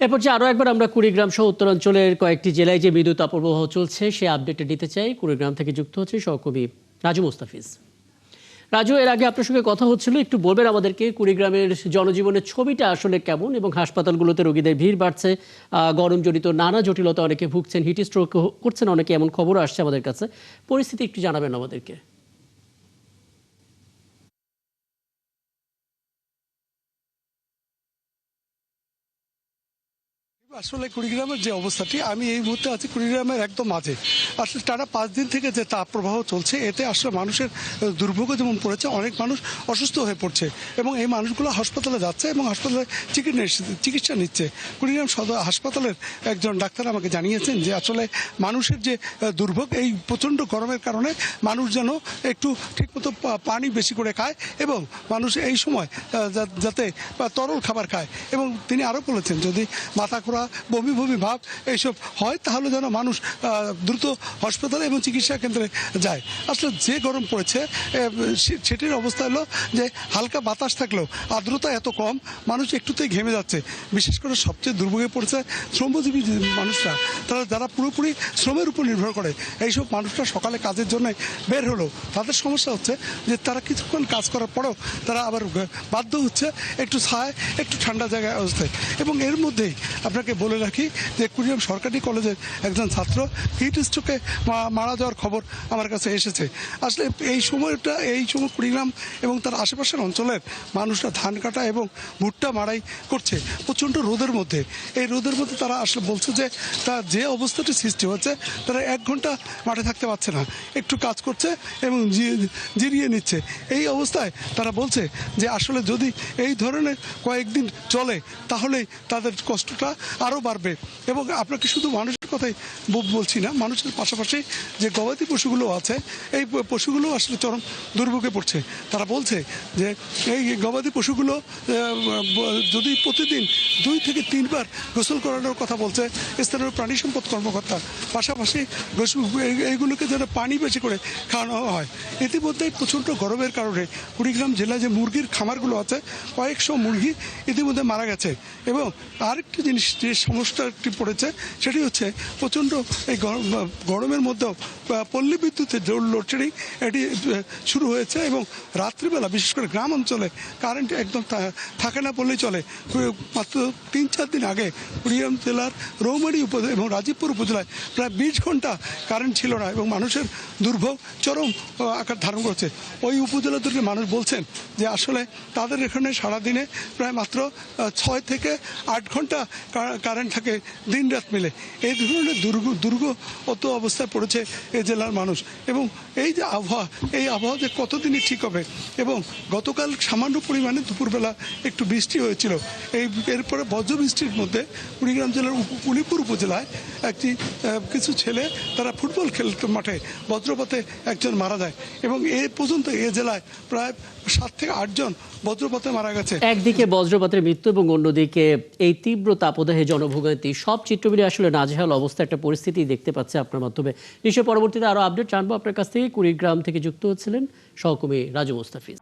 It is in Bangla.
এরপর যে আরো একবার আমরা কুড়িগ্রাম সহ উত্তরাঞ্চলের কয়েকটি জেলায় যে মৃদু তাপপ্রবাহ চলছে সে আপডেটটা দিতে চাই। কুড়িগ্রাম থেকে যুক্ত হচ্ছে সহকর্মী রাজু মুস্তাফিজ। রাজু, এর আগে আপনার সঙ্গে কথা হচ্ছিল, একটু বলবেন আমাদেরকে কুড়িগ্রামের জনজীবনের ছবিটা আসলে কেমন এবং হাসপাতালগুলোতে রোগীদের ভিড় বাড়ছে, গরমজনিত নানা জটিলতা, অনেকে ভুগছেন, হিট স্ট্রোক করছেন অনেকে, এমন খবর আসছে আমাদের কাছে। পরিস্থিতি একটু জানাবেন আমাদেরকে। আসলে কুড়িগ্রামের যে অবস্থাটি, আমি এই মুহূর্তে আছি কুড়িগ্রামের একদম মাঝে। আসলে টানা 5 দিন থেকে যে তাপ প্রবাহ চলছে, এতে আসলে মানুষের দুর্ভোগ যেমন পড়েছে, অনেক মানুষ অসুস্থ হয়ে পড়ছে এবং এই মানুষগুলো হাসপাতালে যাচ্ছে এবং হাসপাতালে চিকিৎসা নিচ্ছে। কুড়িগ্রাম সদর হাসপাতালের একজন ডাক্তার আমাকে জানিয়েছেন যে আসলে মানুষের যে দুর্ভোগ, এই প্রচণ্ড গরমের কারণে মানুষ যেন একটু ঠিকমতো পানি বেশি করে খায় এবং মানুষ এই সময় যাতে তরল খাবার খায়। এবং তিনি আরও বলেছেন, যদি মাথা ঘোরা, বমি বমি ভাব এইসব হয় তাহলে যেন মানুষ দ্রুত হাসপাতালে এবং চিকিৎসা কেন্দ্রে যায়। আসলে যে গরম পড়েছে সেটির অবস্থা হলো যে হালকা বাতাস থাকলেও আর্দ্রতা এত কম, মানুষ একটুতেই ঘেমে যাচ্ছে। বিশেষ করে সবচেয়ে দুর্ভোগে পড়েছে শ্রমজীবী মানুষরা, যারা পুরোপুরি শ্রমের উপর নির্ভর করে। এইসব মানুষরা সকালে কাজের জন্য বের হলো, তাদের সমস্যা হচ্ছে যে তারা কিছুক্ষণ কাজ করার পরেও তারা আবার বাধ্য হচ্ছে একটু ছায়, একটু ঠান্ডা জায়গায় অবস্থায়। এবং এর মধ্যেই আপনাকে বলে রাখি যে কুড়িগ্রাম সরকারি কলেজের একজন ছাত্র হিট স্ট্রোকে মারা যাওয়ার খবর আমার কাছে এসেছে। আসলে এই সময় কুড়িগ্রাম এবং তার আশেপাশের অঞ্চলের মানুষরা ধান কাটা এবং ভুট্টা মাড়াই করছে প্রচণ্ড রোদের মধ্যে। এই রোদের মধ্যে তারা আসলে বলছে যে তার যে অবস্থাটি সৃষ্টি হচ্ছে, তারা 1 ঘন্টা মাঠে থাকতে পারছে না, একটু কাজ করছে এবং জিরিয়ে নিচ্ছে। এই অবস্থায় তারা বলছে যে আসলে যদি এই ধরনের কয়েকদিন চলে তাহলে তাদের কষ্টটা আরও বাড়বে। এবং আপনাকে শুধু মানুষের কথাই বলছি না, মানুষের পাশাপাশি যে গবাদি পশুগুলো আছে, এই পশুগুলো আসলে চরম দুর্ভোগে পড়ছে। তারা বলছে যে এই গবাদি পশুগুলো যদি প্রতিদিন 2 থেকে 3 বার গোসল করানোর কথা বলছে স্থানীয় প্রাণী সম্পদ কর্মকর্তা। পাশাপাশি এইগুলোকে যেন পানি বেশি করে খাওয়ানো হয়। ইতিমধ্যেই প্রচণ্ড গরমের কারণে কুড়িগ্রাম জেলায় যে মুরগির খামারগুলো আছে, কয়েকশো মুরগি ইতিমধ্যে মারা গেছে। এবং আরেকটি জিনিস যে সমস্যাটি পড়েছে সেটি হচ্ছে প্রচণ্ড এই গরমের মধ্যেও পল্লী বিদ্যুতের লোডশেডিং এটি শুরু হয়েছে এবং রাত্রিবেলা বিশেষ করে গ্রাম অঞ্চলে কারেন্ট একদম থাকে না বললেই চলে। মাত্র 3-4 দিন আগে কুড়িগ্রাম জেলার রৌমারী এবং রাজীবপুর উপজেলায় প্রায় 20 ঘন্টা কারেন্ট ছিল না এবং মানুষের দুর্ভোগ চরম আকার ধারণ করছে। ওই উপজেলাদেরকে মানুষ বলছেন যে আসলে তাদের এখানে সারাদিনে প্রায় মাত্র 6 থেকে 8 ঘন্টা কারেন্ট থাকে দিন রাত মিলে। এই ধরনের দুর্গত অবস্থায় পড়েছে এই জেলার মানুষ। এবং এই যে আবহাওয়া, এই আবহাওয়া যে কতদিনই ঠিক হবে। এবং গতকাল সামান্য পরিমাণে দুপুরবেলা একটু বৃষ্টি হয়েছিল। এরপরে বজ্র বৃষ্টির মধ্যে কুড়িগ্রাম জেলার উলিপুর উপজেলায় কিছু ছেলে তারা ফুটবল খেলতে মাঠে বজ্রপাতে একজন মারা যায় এবং এ পর্যন্ত এ জেলায় প্রায় 7 থেকে 8 জন বজ্রপাতে মারা গেছে। একদিকে বজ্রপাতের মৃত্যু এবং অন্যদিকে এই তীব্র তাপদাহে জনভোগান্তি, সব চিত্র মিলে আসলে নাজেহাল অবস্থা একটা পরিস্থিতি দেখতে পাচ্ছে আপনার মাধ্যমে। নিশ্চয় পরবর্তীতে আরো আপডেট জানবো আপনার কাছ থেকে। কুড়িগ্রাম থেকে যুক্ত হচ্ছিলেন সহকর্মী রাজু মুস্তাফিজ।